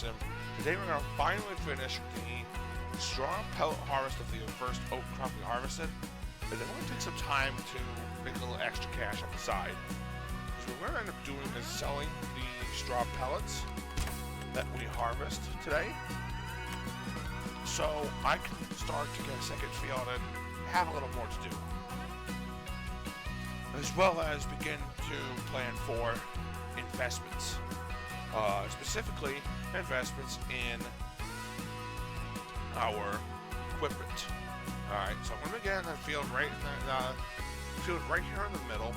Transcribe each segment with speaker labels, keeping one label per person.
Speaker 1: Sim. Today we're going to finally finish the straw pellet harvest of the first oat crop we harvested. And then we're going to take some time to make a little extra cash on the side. So what we're going to end up doing is selling the straw pellets that we harvest today, so I can start to get a second field and have a little more to do, as well as begin to plan for investments, specifically investments in our equipment. Alright, so I'm going to begin that field right field right here in the middle.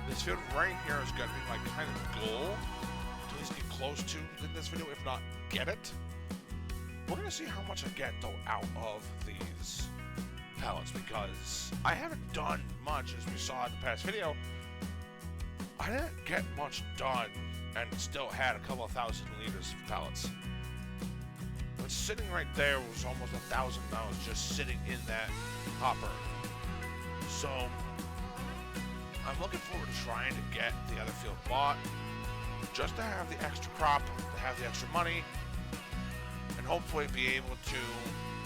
Speaker 1: This field right here is going to be my kind of goal to at least get close to in this video, if not get it. We're going to see how much I get, though, out of these pellets, because I haven't done much, as we saw in the past video. I didn't get much done and still had a couple of thousand liters of pellets. But sitting right there was almost $1,000 just sitting in that hopper. So I'm looking forward to trying to get the other field bought, just to have the extra crop, to have the extra money, and hopefully be able to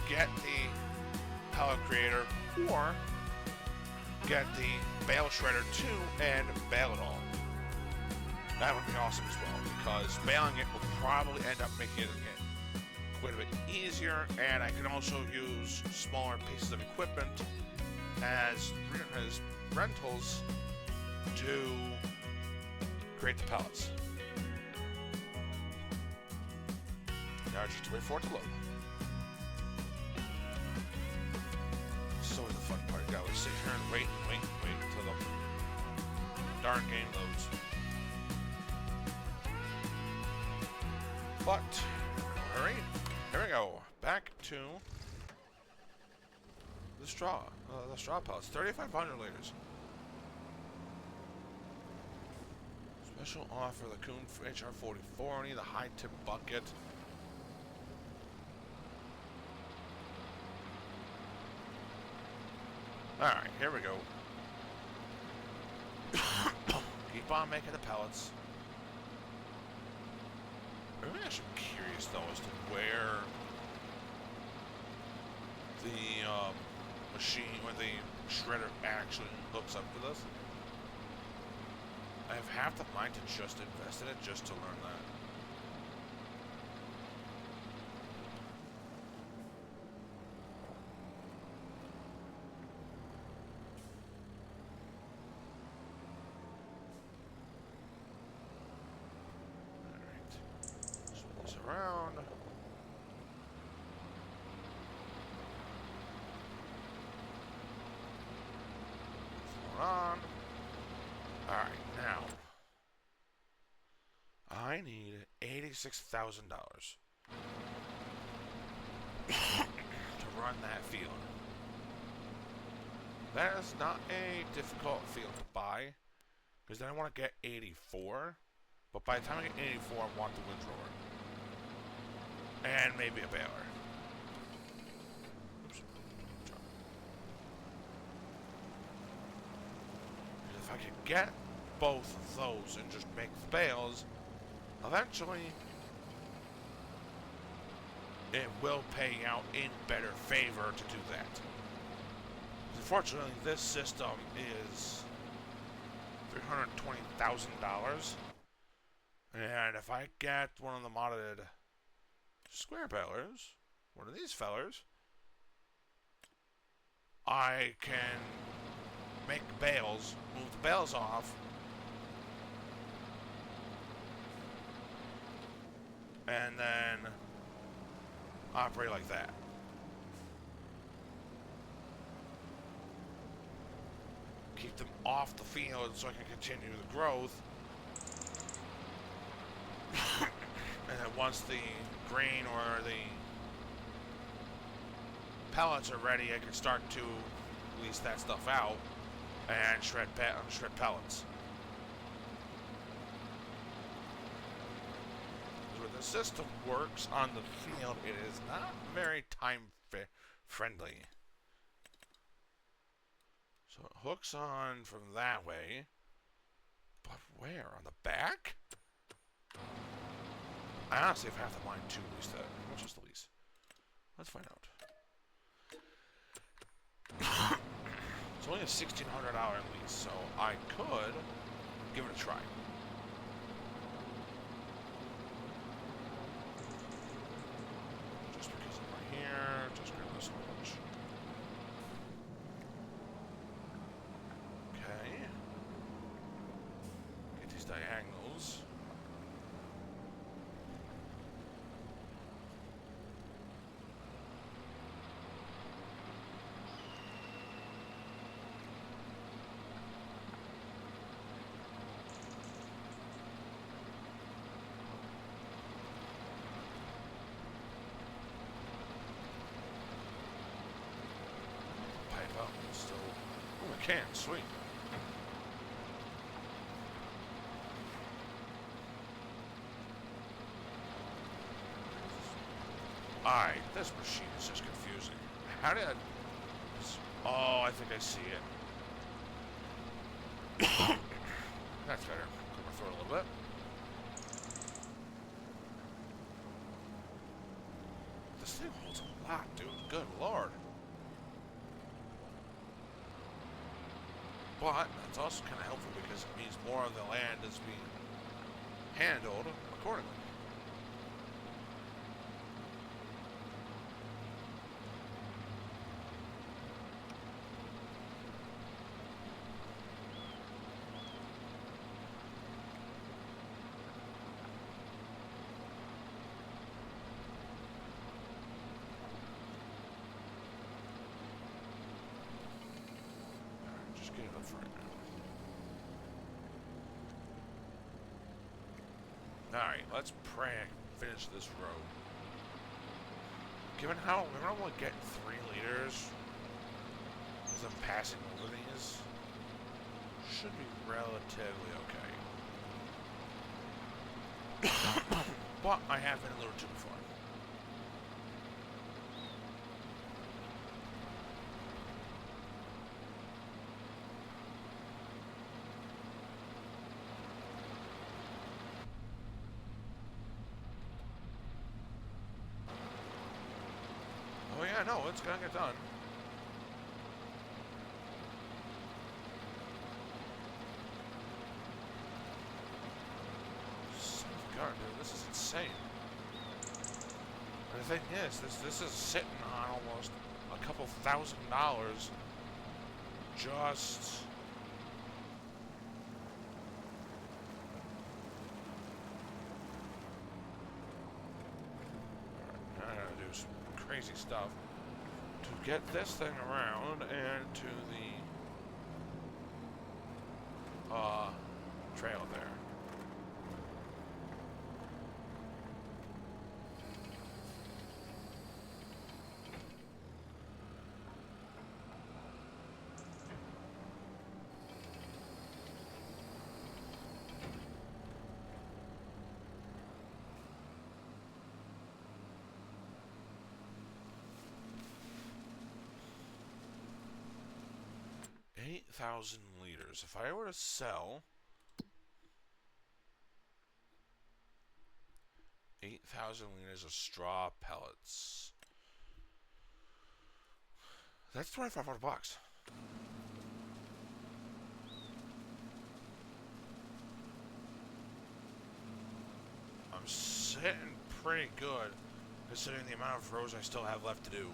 Speaker 1: get the pellet creator or get the bale shredder too and bale it all. That would be awesome as well, because baling it will probably end up making it quite a bit easier, and I can also use smaller pieces of equipment as rentals to create the pellets. Now just wait for it to load. It's always the fun part. You gotta sit here and wait until the darn game loads. But, hurry. Here we go. Back to the straw pellets. 3,500 liters. Special offer, the Kuhn HR4040, the high tip bucket. Alright, here we go. Keep on making the pellets. I'm actually curious, though, as to where the machine, where the shredder actually hooks up to this. I have half the mind to just invest in it just to learn that. Around. On. Alright, now I need $86,000 to run that field. That is not a difficult field to buy, because then I want to get 84, but by the time I get 84, I want the windrower. And maybe a baler. Oops. If I could get both of those and just make the bales, eventually it will pay out in better favor to do that. Unfortunately, this system is $320,000, and if I get one of the modded square balers, one of these fellers, I can make bales, move the bales off, and then operate like that. Keep them off the field so I can continue the growth. And then once the grain or the pellets are ready, I can start to release that stuff out and shred pellets. When the system works on the field, it is not very time friendly. So it hooks on from that way, but where? On the back? I honestly have half the mind to lease that. How much is the lease? Let's find out. It's only a $1,600 lease, so I could give it a try. Just because I'm right here, just grab this much. Okay. Get these diagonals. Pipe up. Still. Oh, I can. Sweet. Alright, this machine is just confusing. How did I... Oh, I think I see it. That's better. Clear my throat a little bit. This thing holds a lot, dude. Good lord. But that's also kind of helpful because it means more of the land is being handled accordingly. Just get it up for right now. Alright, let's pray I can finish this road. Given how we're only getting 3 liters as I'm passing over these, should be relatively okay. But I have been a little too before. Oh yeah, no, it's gonna get done. Son of God, dude, this is insane. And the thing is, this is sitting on almost a couple $1,000 just... I gotta do some crazy stuff to get this thing around and to the trail there. $8,000 liters. If I were to sell 8,000 liters of straw pellets, that's $2,500. I'm sitting pretty good considering the amount of rows I still have left to do.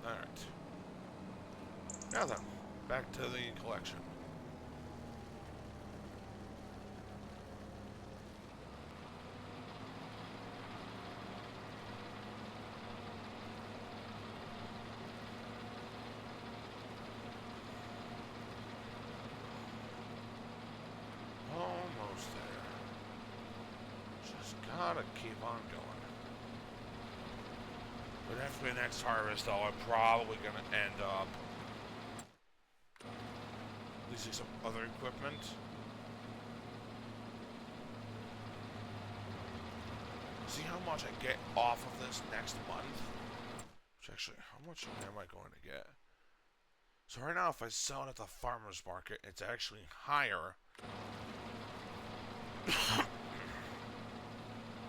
Speaker 1: Alright. Now then, back to the collection. Almost there. Just gotta keep on going. But after the next harvest, though, I'm probably going to end up leasing some other equipment. See how much I get off of this next month? Which actually, how much am I going to get? So right now, if I sell it at the farmer's market, it's actually higher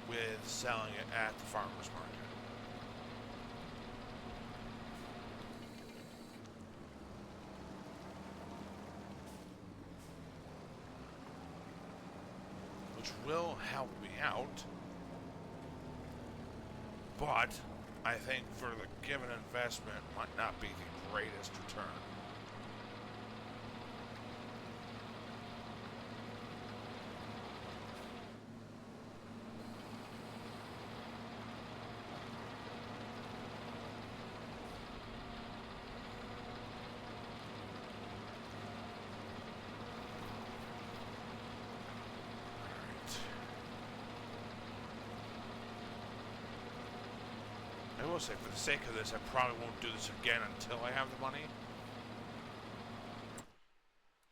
Speaker 1: with selling it at the farmer's market. Which will help me out. But I think for the given investment might not be the greatest return. I will say, for the sake of this, I probably won't do this again until I have the money.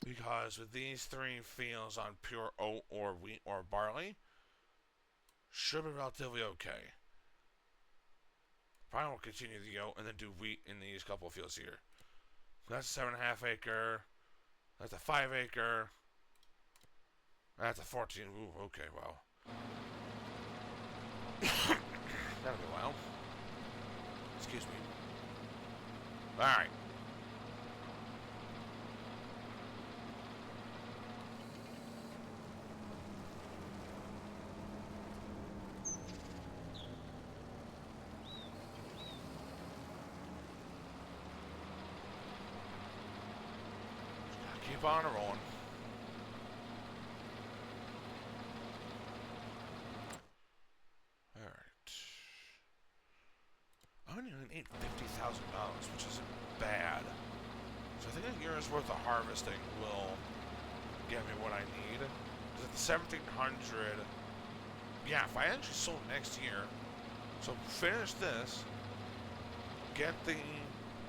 Speaker 1: Because with these 3 fields on pure oat or wheat or barley, should be relatively okay. Probably will continue the oat and then do wheat in these couple of fields here. That's a 7.5 acre. That's a 5 acre. That's a 14. Ooh, okay, wow. That'll be a while. Excuse me. Alright. Keep on rolling. I only need $50,000, which isn't bad. So I think a year's worth of harvesting will get me what I need. Because at the 1700, yeah, if I actually sold next year, so finish this, get the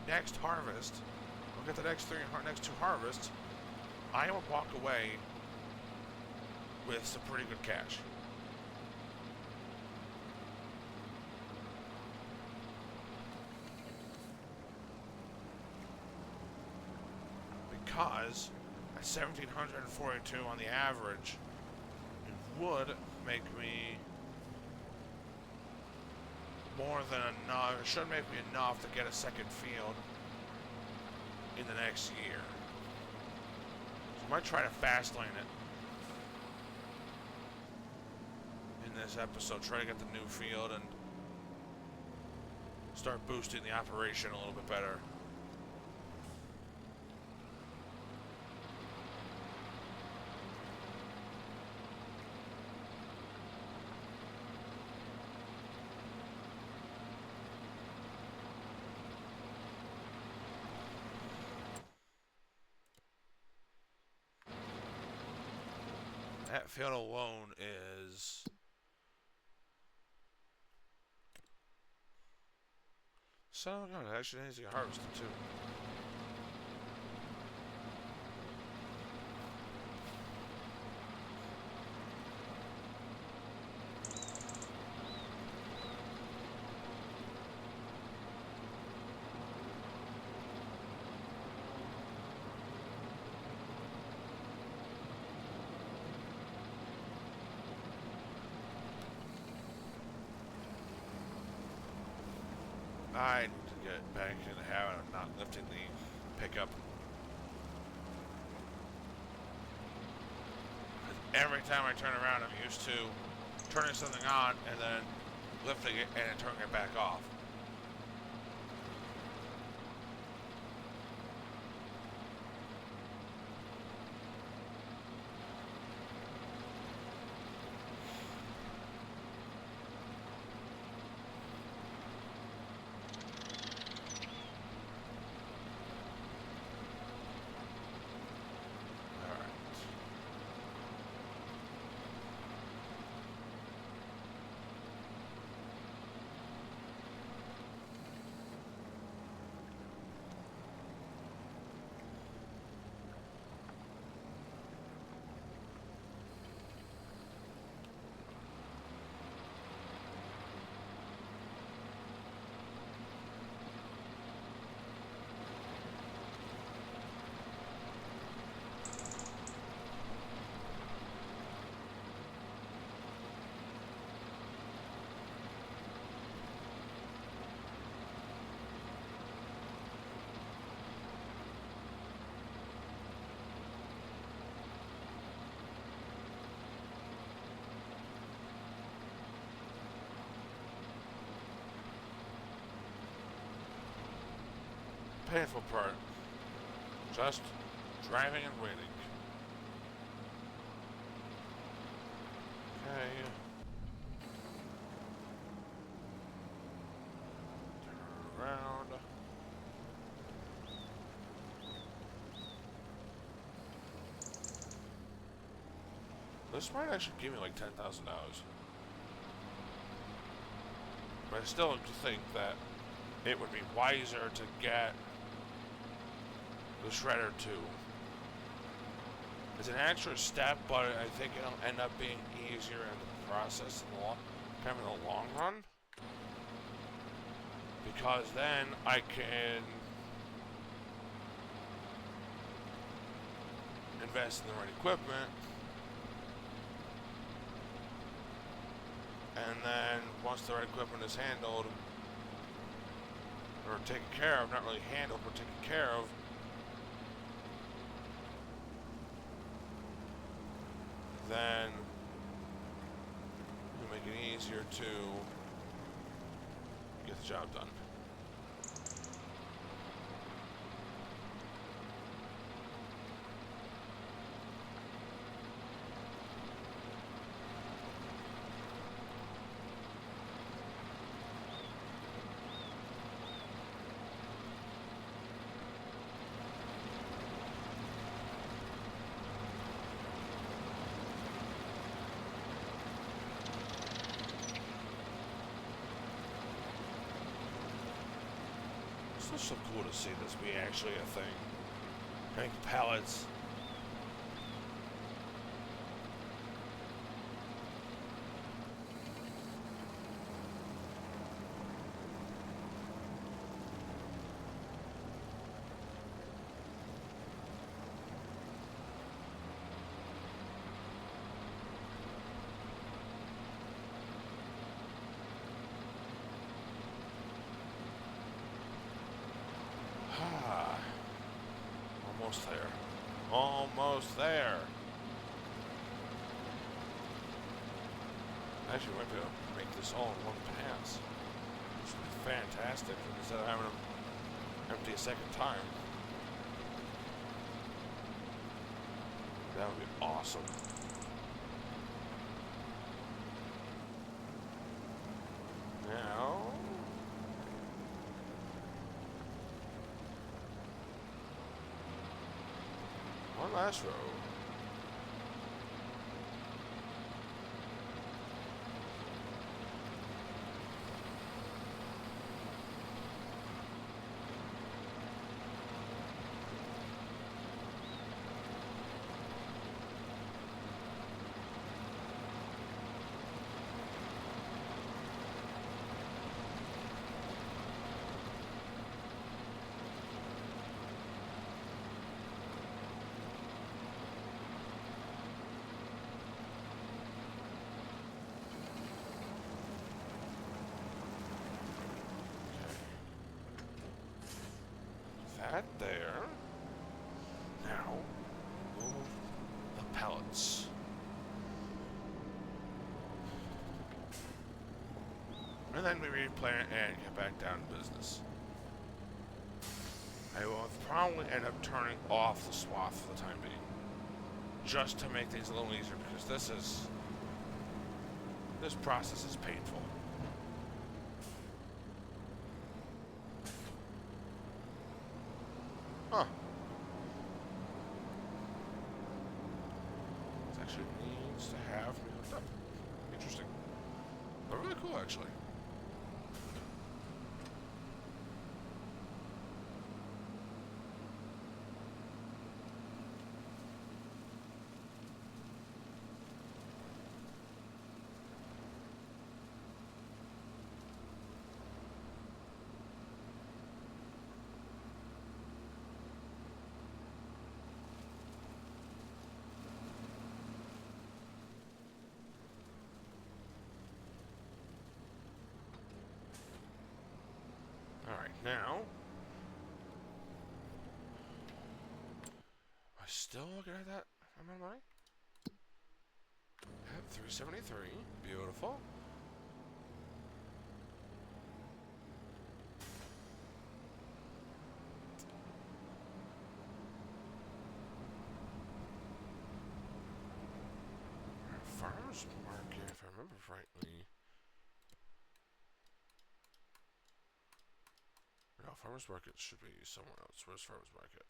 Speaker 1: next harvest, or get the next 2 harvests, I will walk away with some pretty good cash. Because at 1,742 on the average, it would make me more than enough. It should make me enough to get a second field in the next year. So I might try to fast lane it in this episode. Try to get the new field and start boosting the operation a little bit better. That field alone is so no, it actually needs to get harvested too. I need to get back in the habit of not lifting the pickup. Every time I turn around, I'm used to turning something on and then lifting it and then turning it back off. painful part. Just driving and waiting. Okay. Turn around. This might actually give me like $10,000. But I still think that it would be wiser to get the shredder too. It's an extra step, but I think it'll end up being easier in the process in the long run. Because then I can invest in the right equipment. And then once the right equipment is handled, or taken care of, not really handled, but taken care of, then it'll make it easier to get the job done. It's so cool to see this be actually a thing. Make pallets. Almost there. Almost there. Actually, might be able to make this all in one pass. This would be fantastic instead of having them empty a second time. That would be awesome. Now, one last row. That there. Now, move the pallets. And then we replan and get back down to business. I will probably end up turning off the swath for the time being. Just to make things a little easier, because this process is painful. Huh. This actually needs to have me hooked up. Interesting. But really cool, actually. Alright, now, am I still looking at that amount of money? At 373, beautiful. farmer's market, if I remember rightly. No, farmer's market should be somewhere else. Where's farmer's market?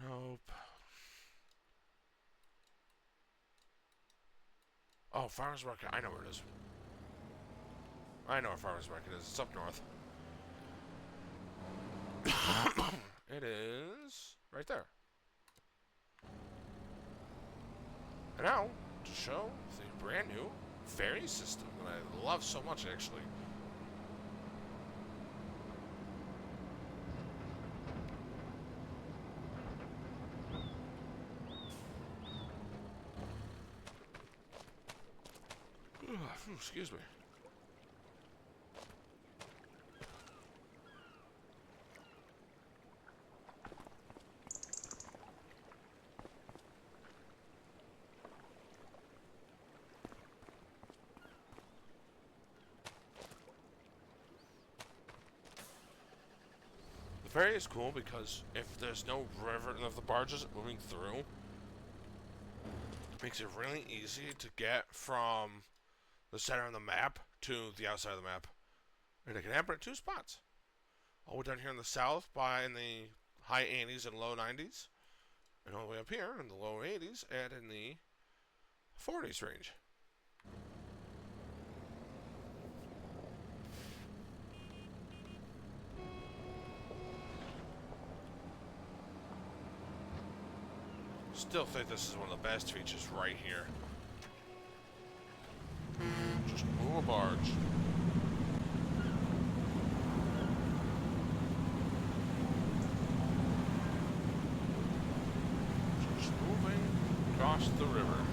Speaker 1: Nope. Oh, farmer's market. I know where it is. I know where farmer's market is. It's up north. It is right there. And now, to show the brand new ferry system that I love so much, actually. Excuse me. The ferry is cool because if there's no river and if the barge isn't moving through, it makes it really easy to get from the center of the map to the outside of the map. And it can happen at 2 spots. All the way down here in the south in the high 80s and low 90s. And all the way up here in the low 80s and in the 40s range. Still think this is one of the best features right here. Just move a barge. Just moving across the river.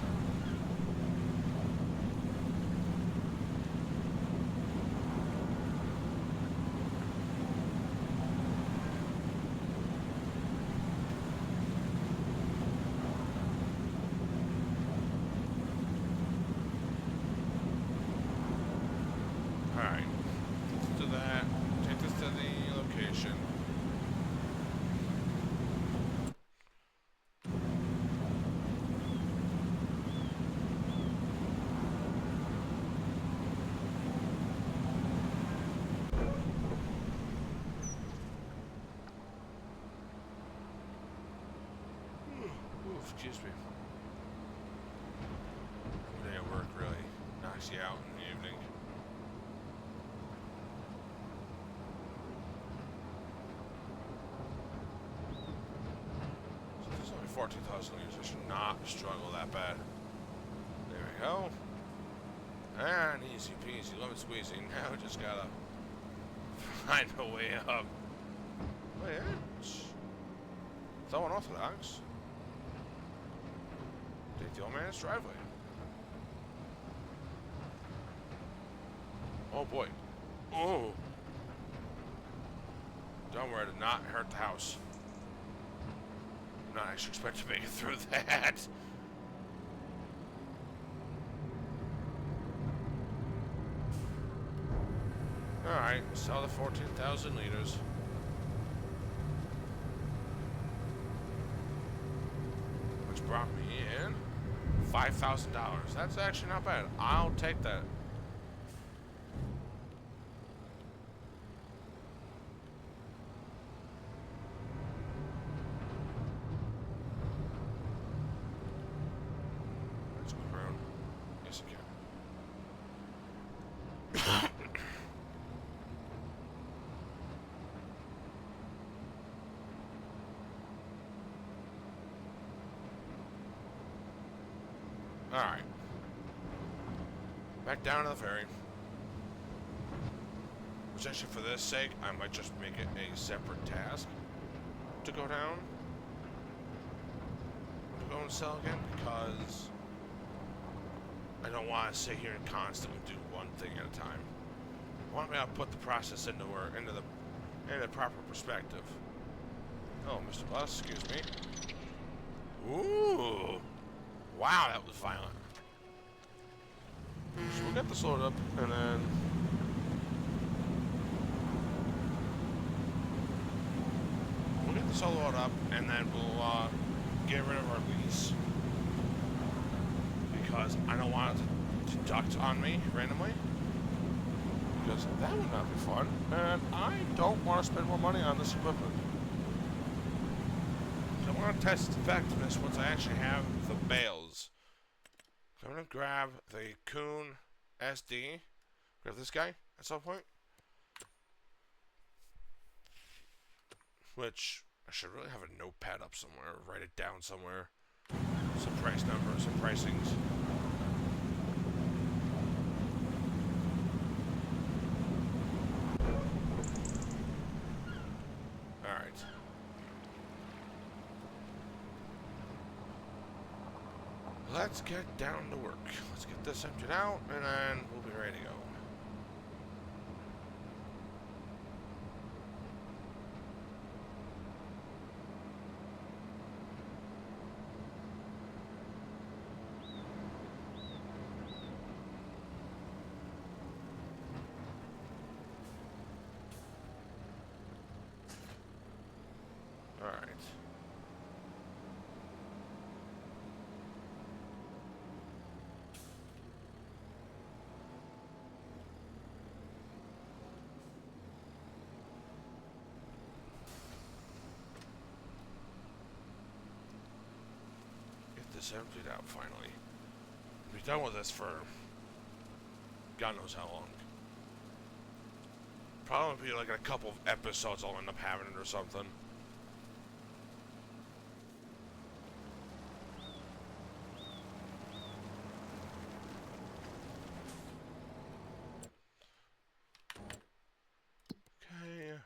Speaker 1: Alright, let's do that. Take this to the location. Ooh, excuse me. One day at work really knocks you out in the evening. So there's only 14,000 liters. I should not struggle that bad. There we go. And easy peasy, lemon squeezy. Now we just gotta find a way up. Which is unorthodox. Take the old man's driveway. Oh boy. Oh. Don't worry, to not hurt the house. I'm not actually expecting to make it through that. Alright, sell the 14,000 liters. Which brought me in $5,000. That's actually not bad. I'll take that. Let's go around. Yes, I can. Alright. Back down to the ferry. Which actually, for this sake, I might just make it a separate task to go down. To go and sell again, because I don't want to sit here and constantly do one thing at a time. I want me to put the process into the proper perspective. Oh, Mr. Bus, excuse me. Ooh. Wow, that was violent. So we'll get this loaded up, and then we'll get this all loaded up, and then we'll get rid of our lease, because I don't want it to deduct on me randomly. Because that would not be fun, and I don't want to spend more money on this equipment. So I want to test its effectiveness once I actually have the bales. So I'm going to grab the Kuhn SD, grab this guy at some point, which I should really have a notepad up somewhere, write it down somewhere. Some price numbers, some pricings. Alright. Let's get down to work. Let's get this emptied out, and then we'll be ready to go. Alright. Get this emptied out finally. We'll be done with this for God knows how long. Probably be like a couple of episodes I'll end up having it or something. Okay.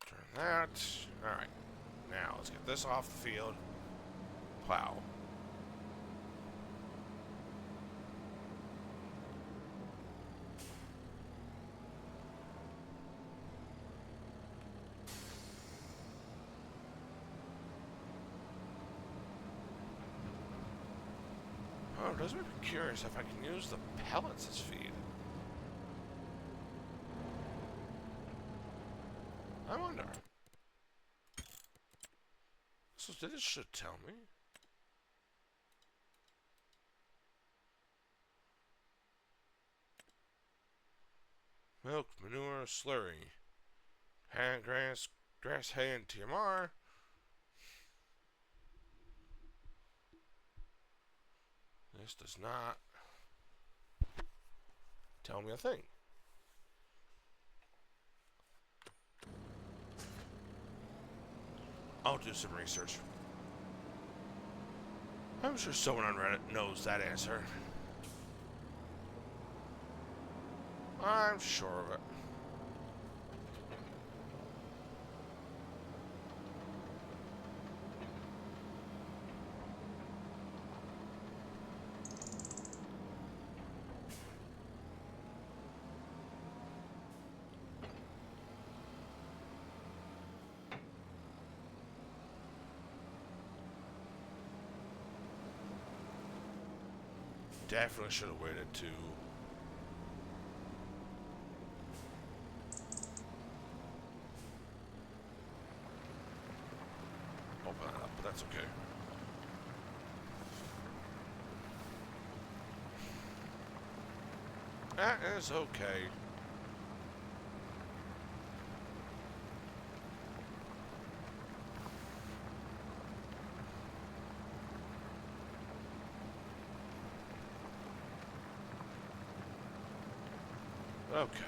Speaker 1: Turn that. Alright. Now, let's get this off the field. Plow. Oh, it does make me curious if I can use the pellets as feed. I wonder. So this should tell me. Milk, manure, slurry. Hand, grass, hay, and TMR. This does not tell me a thing. I'll do some research. I'm sure someone on Reddit knows that answer. I'm sure of it. Definitely should have waited to open that up, but that's okay. That is okay. Okay.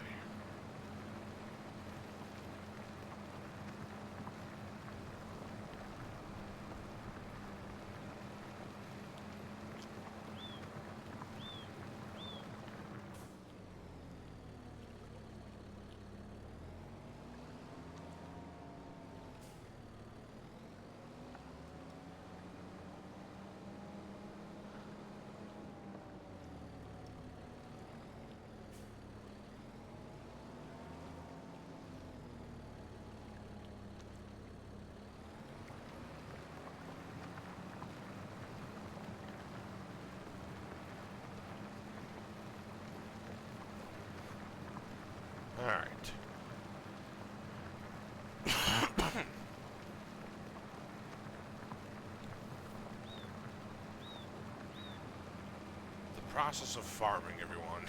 Speaker 1: process of farming, everyone.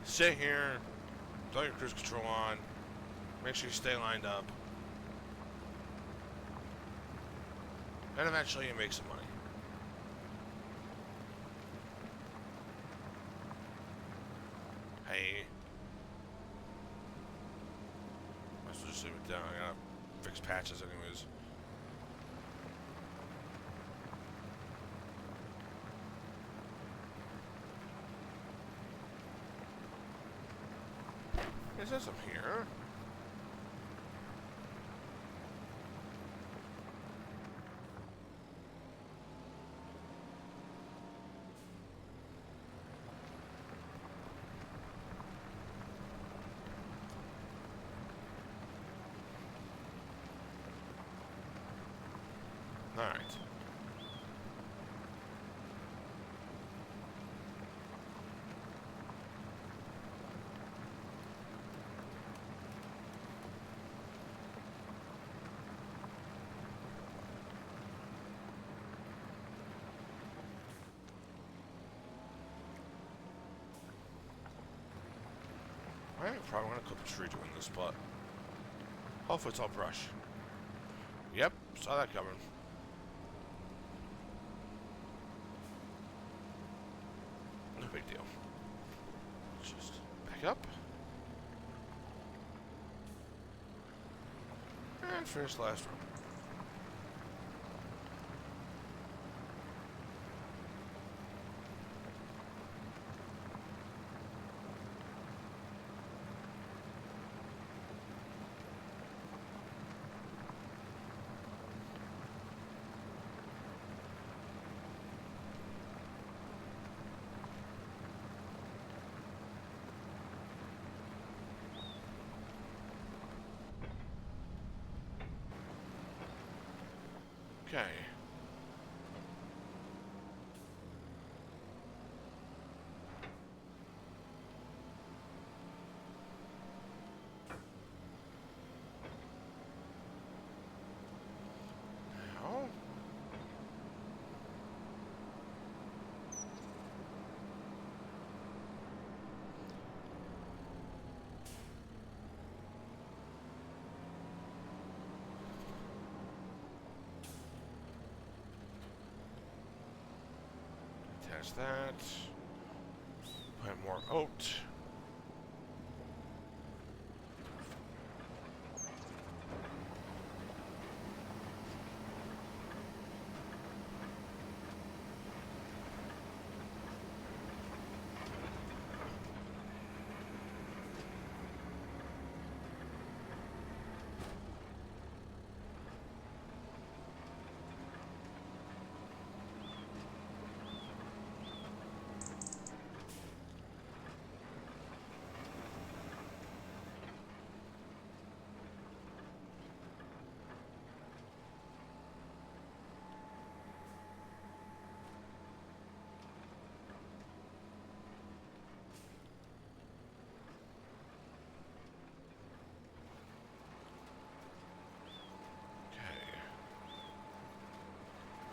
Speaker 1: Sit here, throw your cruise control on, make sure you stay lined up, and eventually you make some money. Hey. Might as well just leave it down. I gotta fix patches anyways. It says I'm here. All right. I'm probably gonna clip a tree doing this, but hopefully it's all brush. Yep, saw that coming. No big deal. Just back up. And finish the last room. Okay. Now. Attach that. Plant more oat.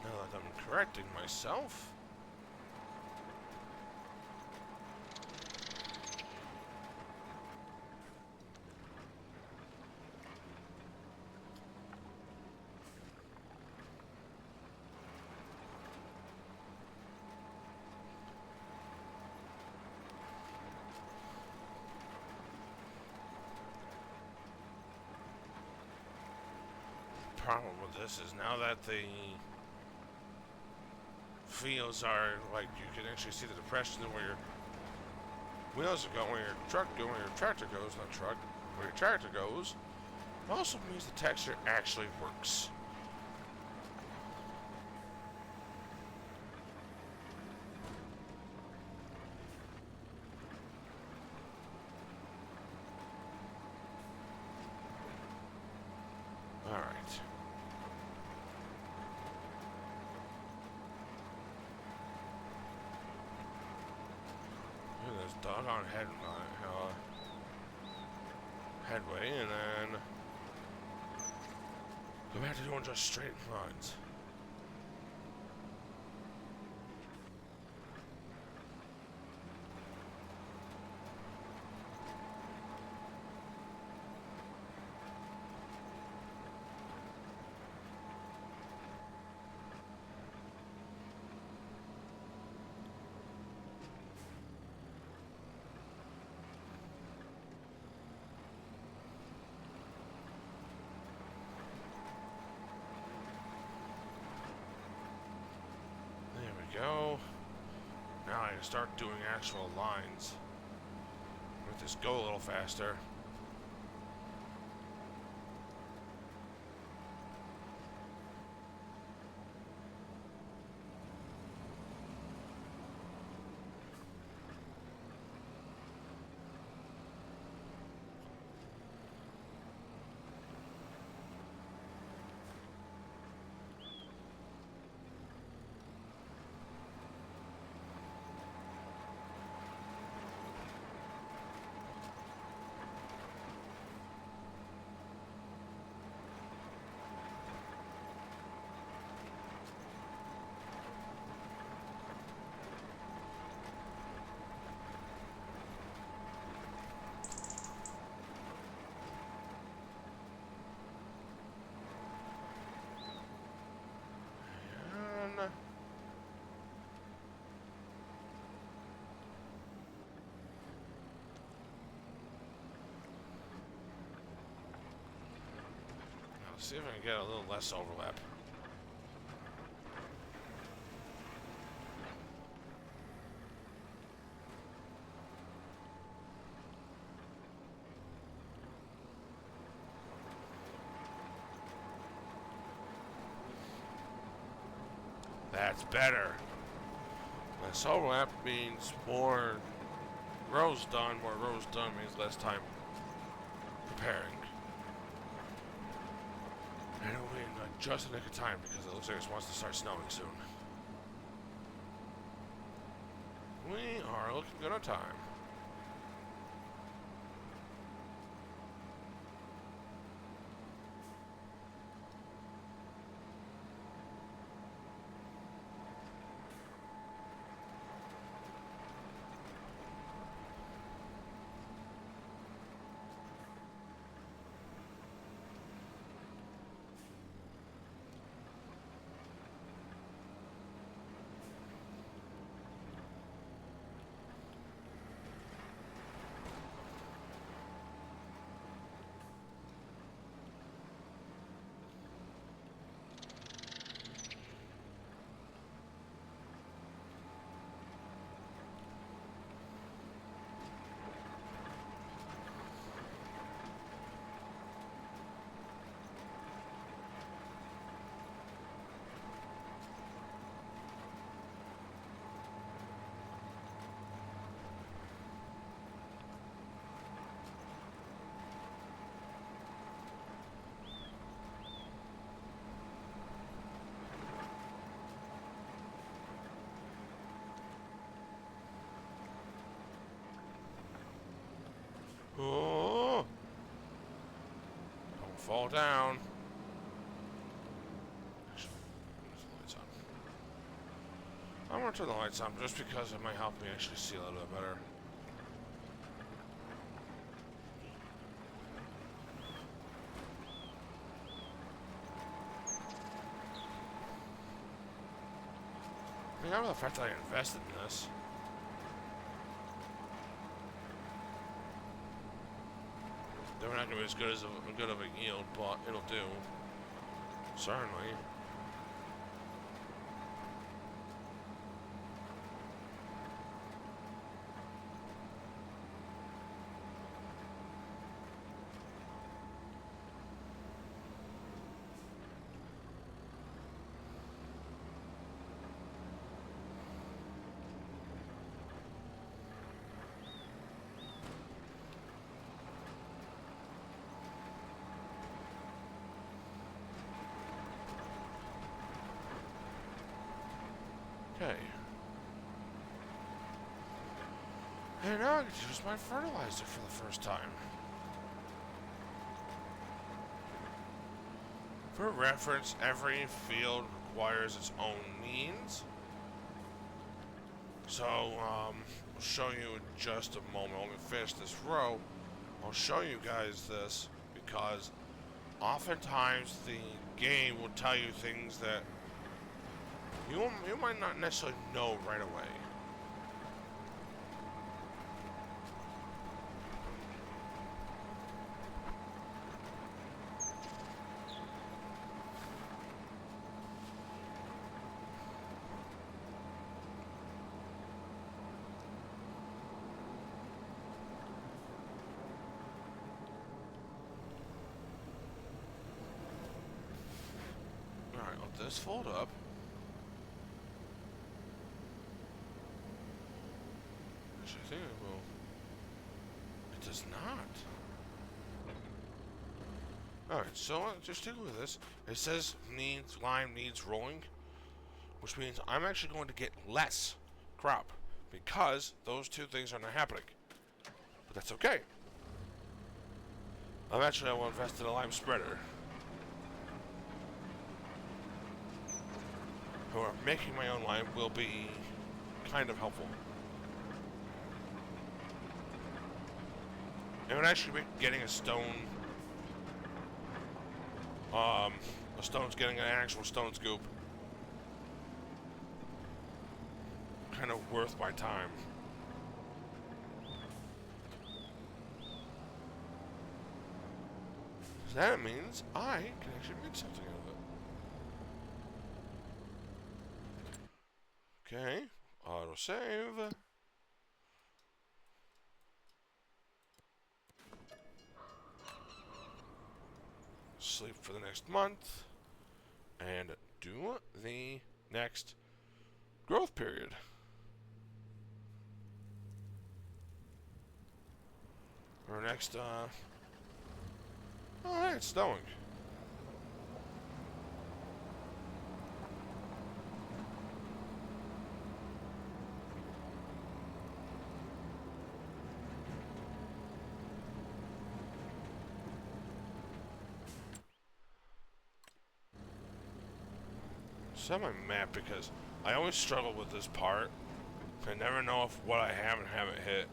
Speaker 1: Now that I'm correcting myself. Problem with this is now that the fields are like you can actually see the depression where your wheels are going, where your tractor goes, not truck, where your tractor goes. Also means the texture actually works. All right. This doggone headway, and then go back to doing just straight lines. line and start doing actual lines. Let this go a little faster. See if I can get a little less overlap. That's better. Less overlap means more rows done. More rows done means less time preparing. And it'll be in just the nick of time because it looks like it wants to start snowing soon. We are looking good on time. Oh! Don't fall down. Actually, turn the lights on. I'm gonna turn the lights on just because it might help me actually see a little bit better. I mean, I love the fact that I invested in this. They're not going to be as good as a good of a yield, but it'll do. Certainly. Okay. And now I get to use my fertilizer for the first time. For reference, every field requires its own means. So, I'll show you in just a moment. When we finish this row, I'll show you guys this because oftentimes the game will tell you things that you might not necessarily know right away. this fold up? Actually, I think it will. It does not. Alright, so just sticking with this. It says lime needs rolling, which means I'm actually going to get less crop because those two things are not happening. But that's okay. Eventually I will invest in a lime spreader. However, making my own lime will be kind of helpful. It would actually be getting a stone's getting an actual stone scoop. Kind of worth my time. That means I can actually make something out of it. Okay, autosave. Sleep for the next month. And do the next growth period. Or next, oh, hey, it's snowing. Set my map because I always struggle with this part. I never know if what I have and haven't hit.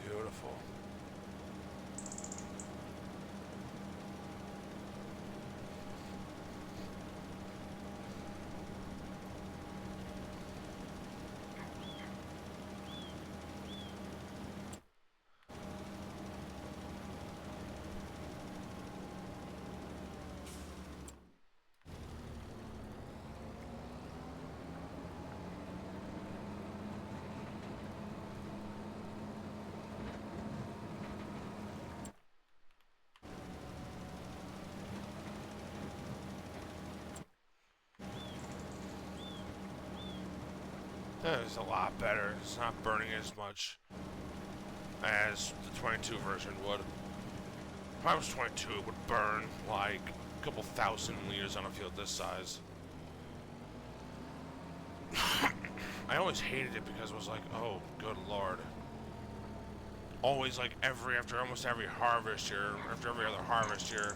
Speaker 1: Beautiful. That is a lot better. It's not burning as much as the 22 version would. If I was 22, it would burn like a couple thousand liters on a field this size. I always hated it because it was like, oh, good lord. Always like after almost every harvest, after every other harvest, you're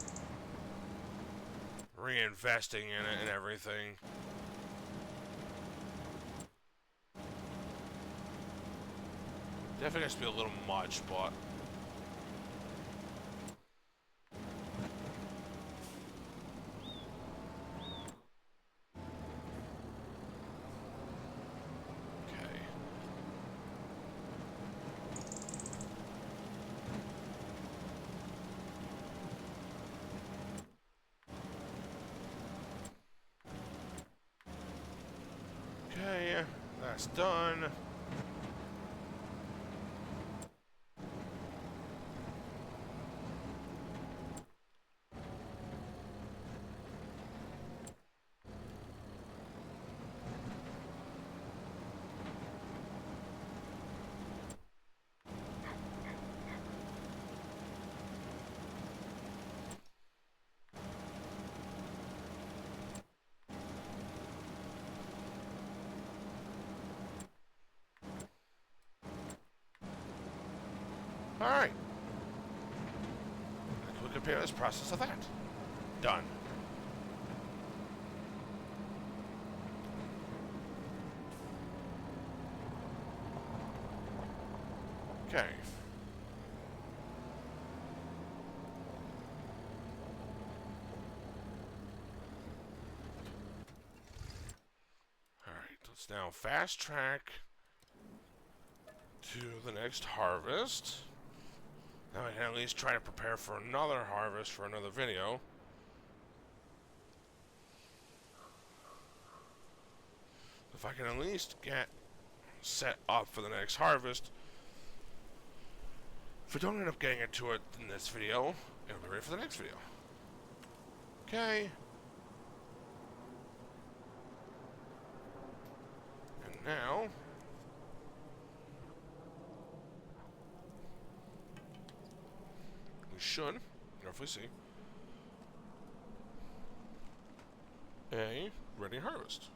Speaker 1: reinvesting in it and everything. Definitely has to be a little much, but okay. Okay, that's done. Alright. We compare this process of that. Done. Okay. Alright, let's now fast track to the next harvest. Now I can at least try to prepare for another harvest for another video. If I can at least get set up for the next harvest, if we don't end up getting into it in this video, it'll be ready for the next video. Okay. And now, we should hopefully see a ready harvest.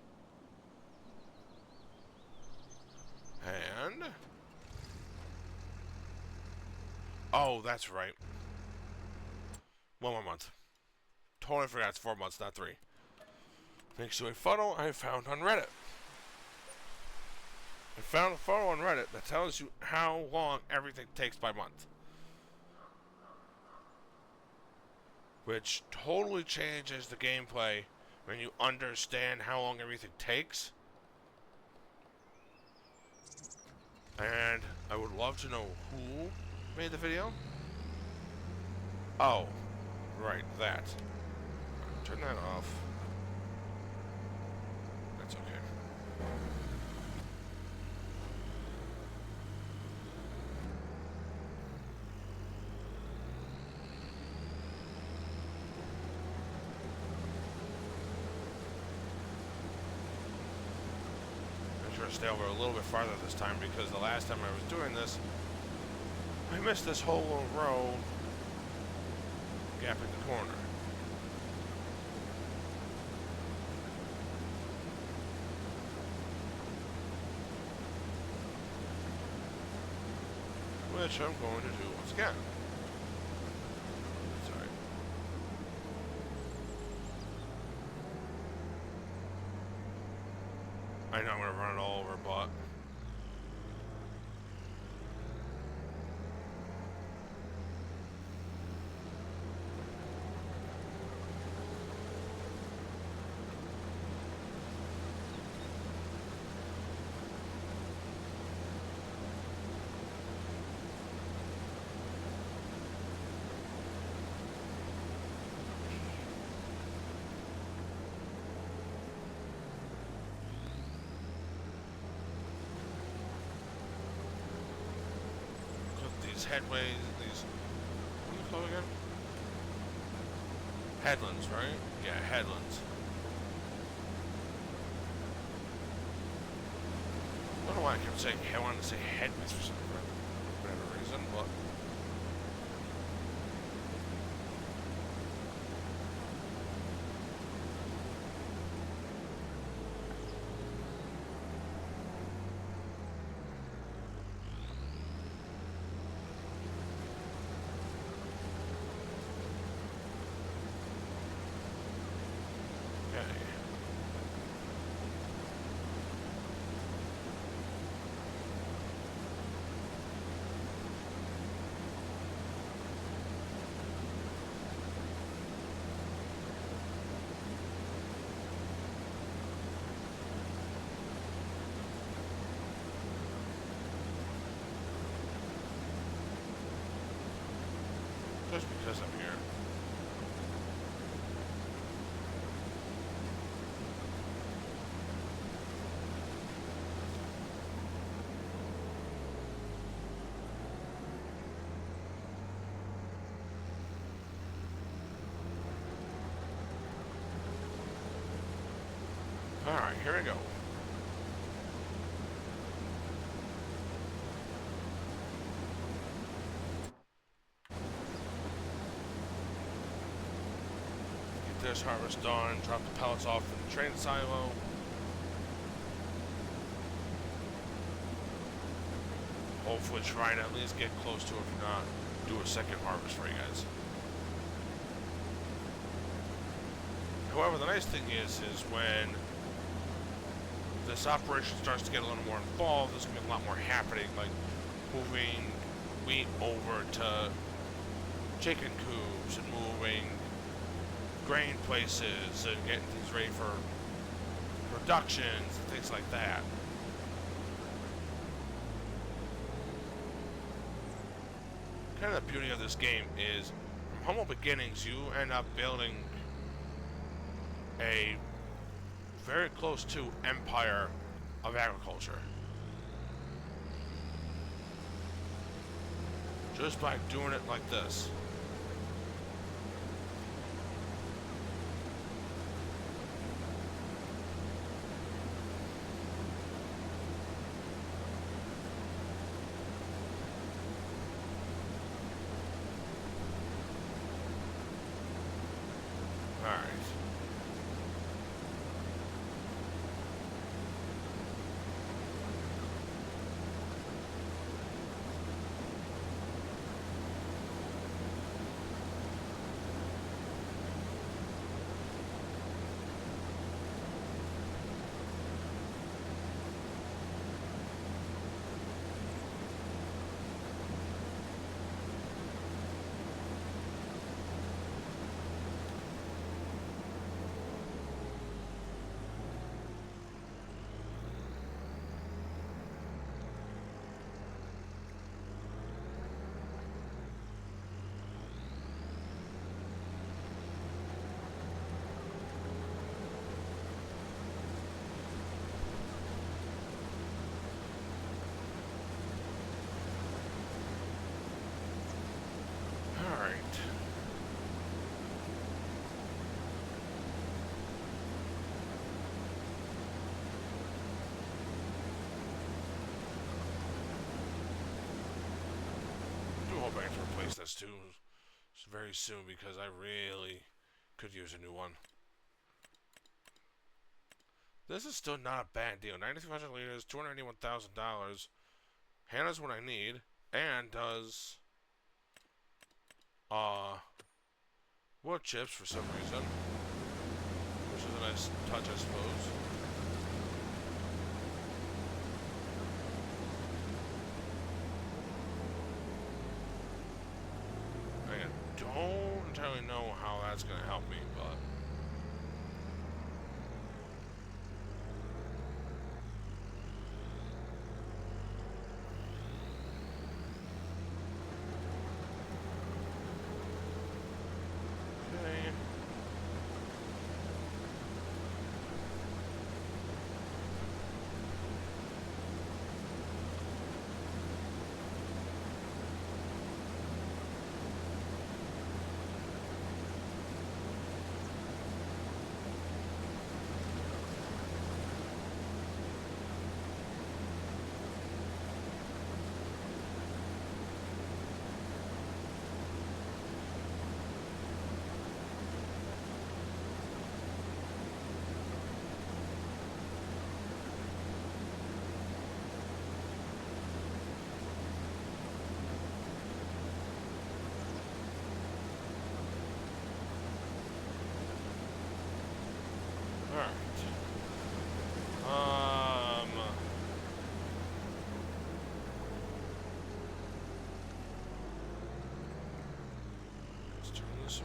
Speaker 1: And oh, that's right. 1 more month. Totally forgot it's 4 months, not 3. Thanks to a photo I found on Reddit. I found a photo on Reddit that tells you how long everything takes by month. Which totally changes the gameplay when you understand how long everything takes. And I would love to know who made the video. Oh, right, that. Turn that off. That's okay. I'm trying to stay over a little bit farther this time because the last time I was doing this, I missed this whole little row gap in the corner. Which I'm going to do once again. Sorry. I know I'm going to run it all over, but headways, these, what are they called again? Headlands, right? Yeah, headlands. I don't know why I kept saying, I wanted to say headways for some whatever reason, but just because I'm here. Alright, here we go. Get this harvest done, drop the pellets off in the train silo. Hopefully try to at least get close to it, if not, do a second harvest for you guys. However, the nice thing is when this operation starts to get a little more involved, there's going to be a lot more happening, like moving wheat over to chicken coops and moving grain places and getting things ready for productions and things like that. kind of the beauty of this game is, from humble beginnings, you end up building a very close to empire of agriculture. Just by doing it like this. Alright. I have to replace this too very soon because I really could use a new one. This is still not a bad deal. 9,300 liters, $281,000. Hannah's what I need, and does wood chips for some reason, which is a nice touch, I suppose. I don't entirely know how that's going to help me, but okay.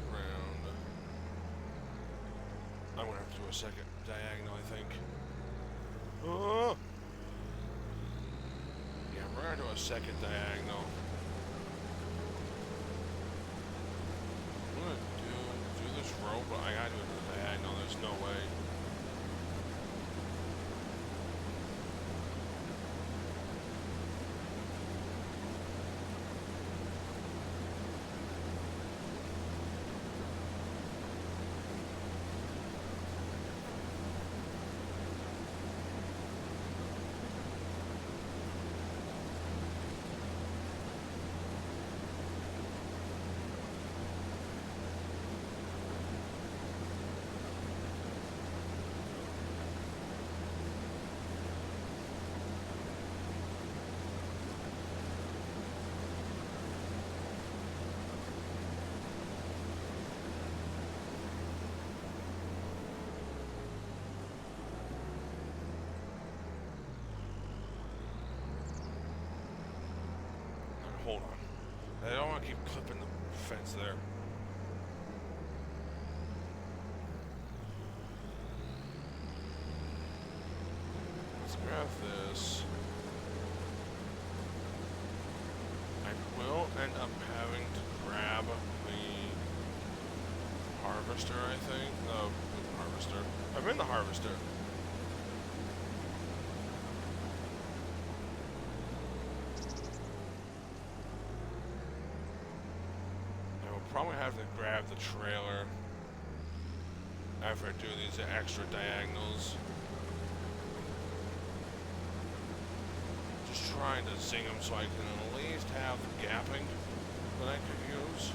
Speaker 1: Around. I'm gonna have to do a second diagonal, I think. Oh! Yeah, we're gonna do a second diagonal. I'm gonna do this row, but I gotta do it diagonal. There's no way. Hold on. I don't want to keep clipping the fence there. Let's grab this. I will end up having harvester, I think. No, harvester. I'm in the harvester. I will probably have to grab the trailer after I do these extra diagonals. Just trying to sing them so I can at least have gapping that I could use.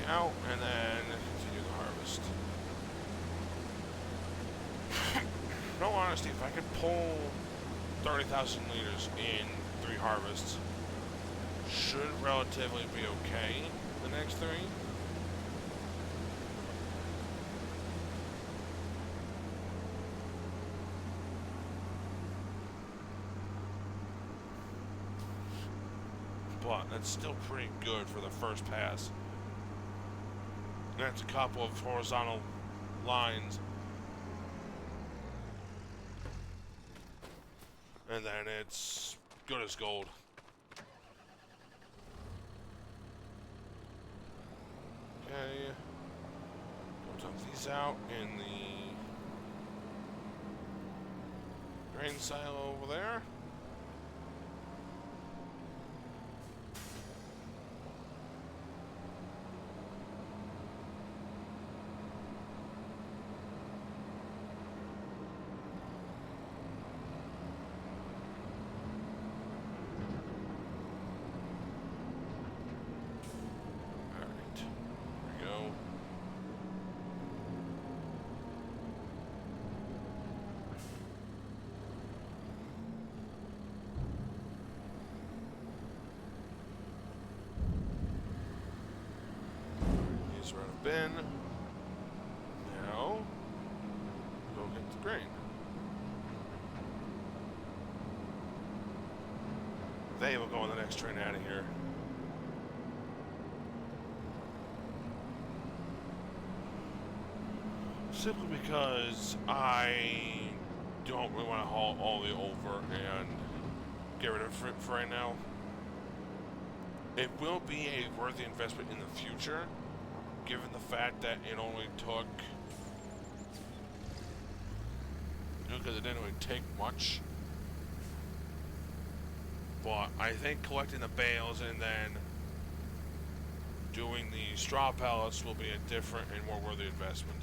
Speaker 1: Out and then continue the harvest. In all honesty, if I could pull 30,000 liters in 3 harvests, should relatively be okay the next 3. But that's still pretty good for the first pass. That's a couple of horizontal lines. And then it's good as gold. Okay. We'll dump these out in the grain silo over there. Bin. Now, go get the grain. They will go on the next train out of here. Simply because I don't really want to haul all the over and get rid of it for right now. It will be a worthy investment in the future, given the fact that it only took, because it didn't really take much. But I think collecting the bales and then doing the straw pallets will be a different and more worthy investment.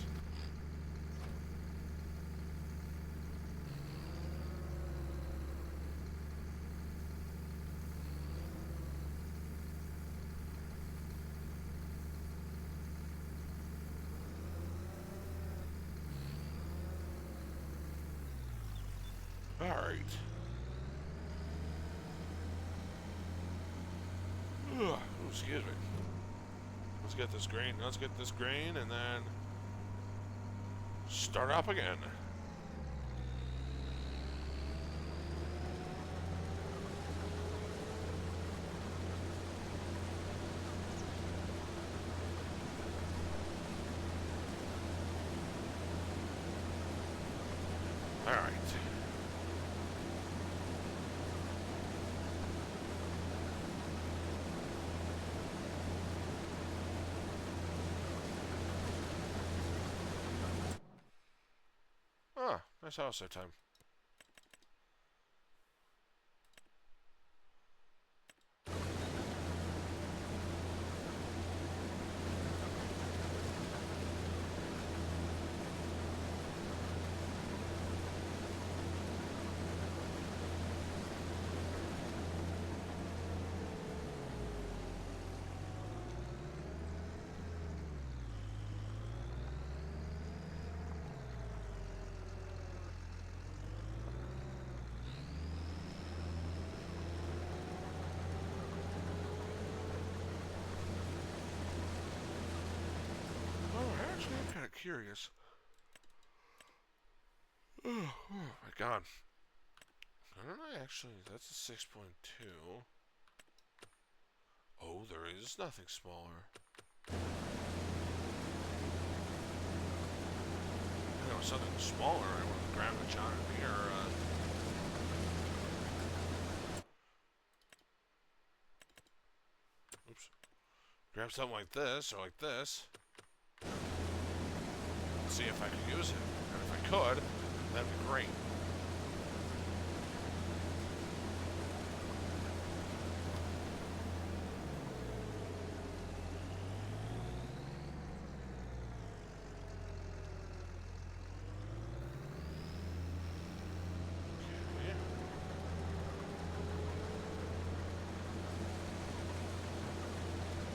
Speaker 1: Alright. Excuse me. Let's get this grain. Let's get this grain and then start up again. Alright. Ah, nice house that time. I'm kind of curious. Oh my god. I don't know, actually, that's a 6.2. Oh, there is nothing smaller. You know, something smaller. I want to grab a John Deere. Oops. Grab something like this, or like this. See if I could use it. And if I could, that'd be great.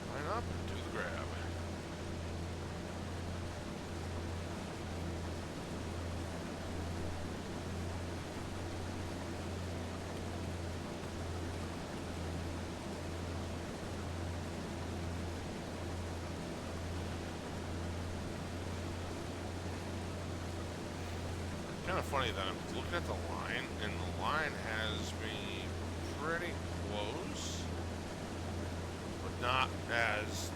Speaker 1: Line up and do the grab. Kind of funny that I'm looking at the line, and the line has me pretty close, but not as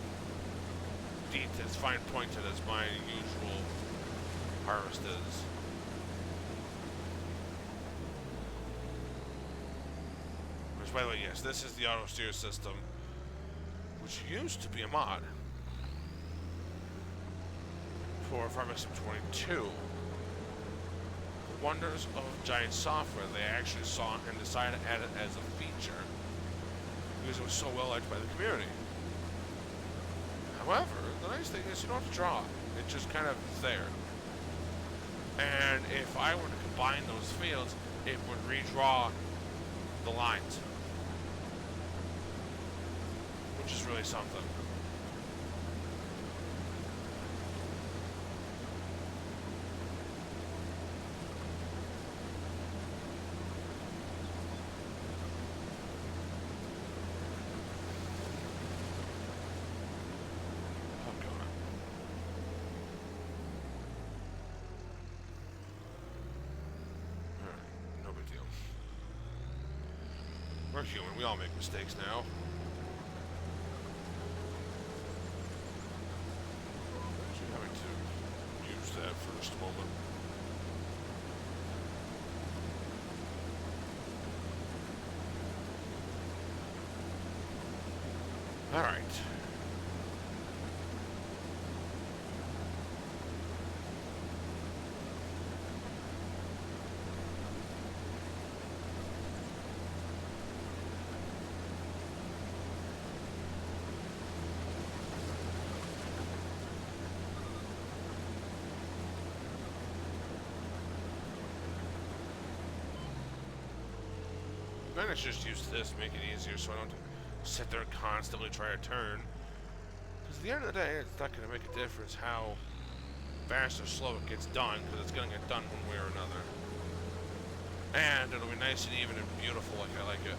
Speaker 1: as fine pointed as my usual harvest is. Which, by the way, yes, this is the auto steer system, which used to be a mod for Farming Sim 22. Wonders of Giant Software, they actually saw it and decided to add it as a feature because it was so well liked by the community. However, the nice thing is you don't have to draw it. It just kind of is there. And if I were to combine those fields, it would redraw the lines, which is really something. We're human. We all make mistakes now. Actually having to use that for just a moment. All right. Let's just use this, make it easier so I don't sit there and constantly try to turn. Because at the end of the day, it's not going to make a difference how fast or slow it gets done, because it's going to get done one way or another. And it'll be nice and even and beautiful like I like it.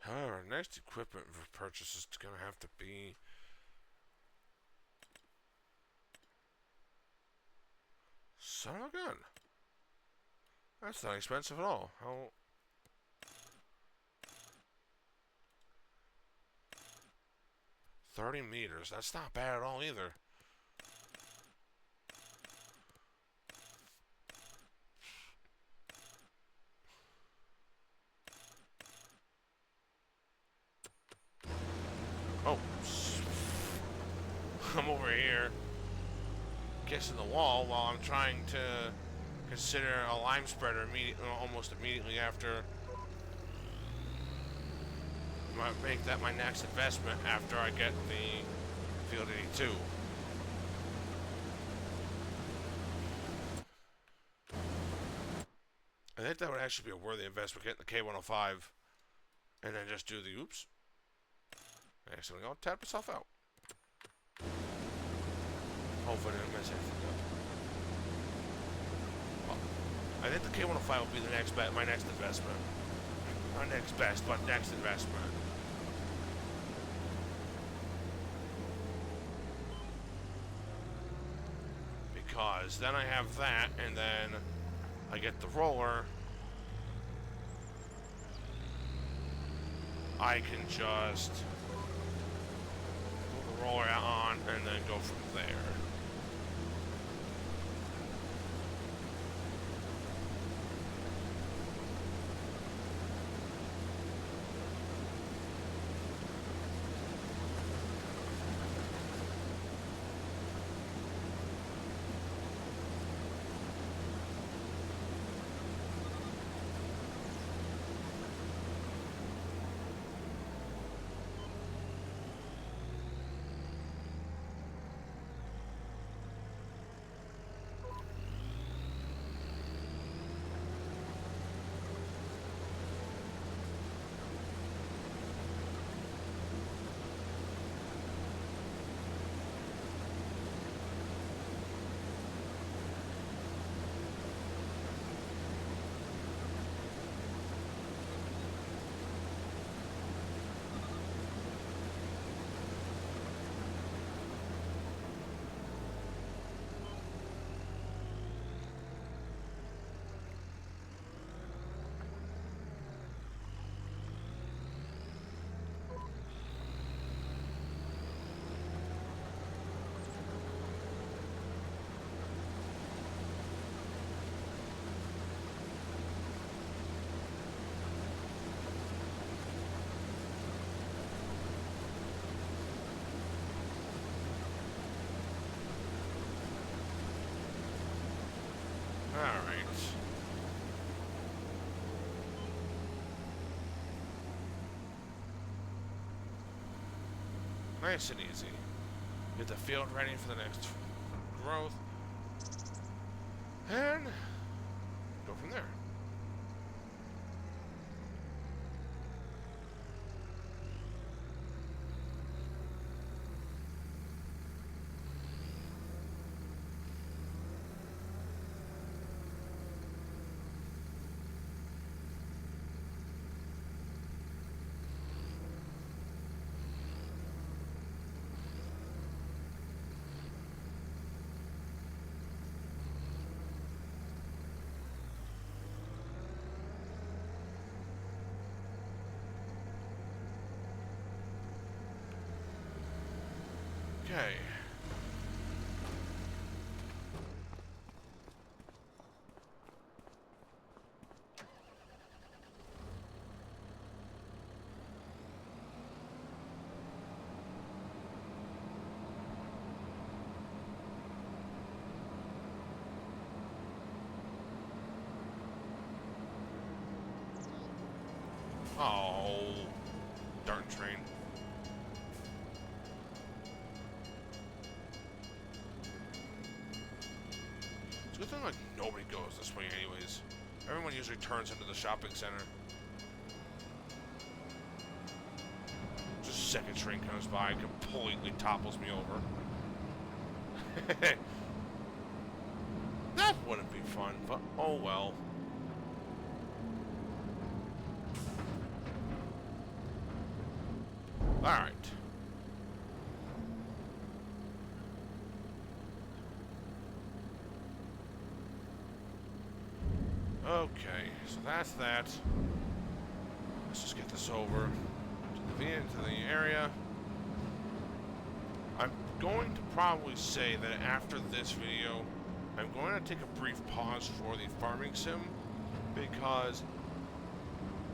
Speaker 1: However, next equipment for purchase is going to have to be son of a gun. That's not expensive at all. How? 30 meters. That's not bad at all either. Oh. I'm over here kissing the wall while I'm trying to consider a lime spreader almost immediately after make that my next investment after I get the Field 82. I think that would actually be a worthy investment, getting the K105 and then just do the oops. Actually, I'll tap myself out. Hopefully I didn't mess anything up. Well, I think the K105 will be the next my next investment. Not next best, but next investment. because then I have that, and then I get the roller. I can just put the roller on and then go from there. Alright. Nice and easy. Get the field ready for the next growth. And go from there. Okay. Oh, darn train. It's a good thing like nobody goes this way anyways. Everyone usually turns into the shopping center. Just a second train comes by and completely topples me over. That wouldn't be fun, but oh well. Alright. Okay, so that's that. Let's just get this over to the area. I'm going to probably say that after this video, I'm going to take a brief pause for the farming sim because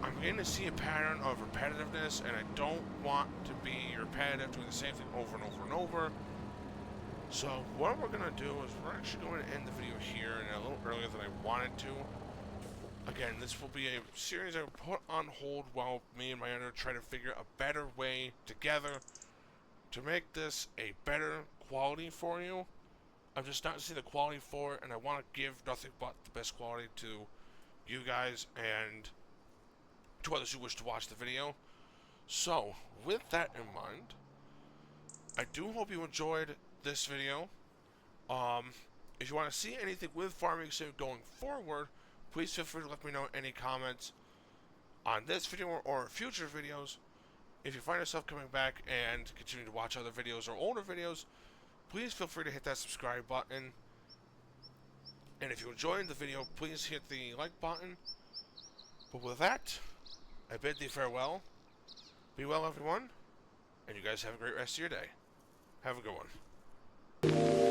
Speaker 1: I'm going to see a pattern of repetitiveness, and I don't want to be repetitive, doing the same thing over and over and over. So what we're going to do is we're actually going to end the video here and a little earlier than I wanted to. Again, this will be a series I will put on hold while me and my editor try to figure a better way together to make this a better quality for you. I'm just not seeing the quality for it, and I want to give nothing but the best quality to you guys and to others who wish to watch the video. So, with that in mind, I do hope you enjoyed this video. If you want to see anything with Farming Sim going forward, please feel free to let me know in any comments on this video or future videos. If you find yourself coming back and continue to watch other videos or older videos, please feel free to hit that subscribe button And if you enjoyed the video, please hit the like button. But with that, I bid thee farewell. Be well, everyone. And you guys have a great rest of your day. Have a good one.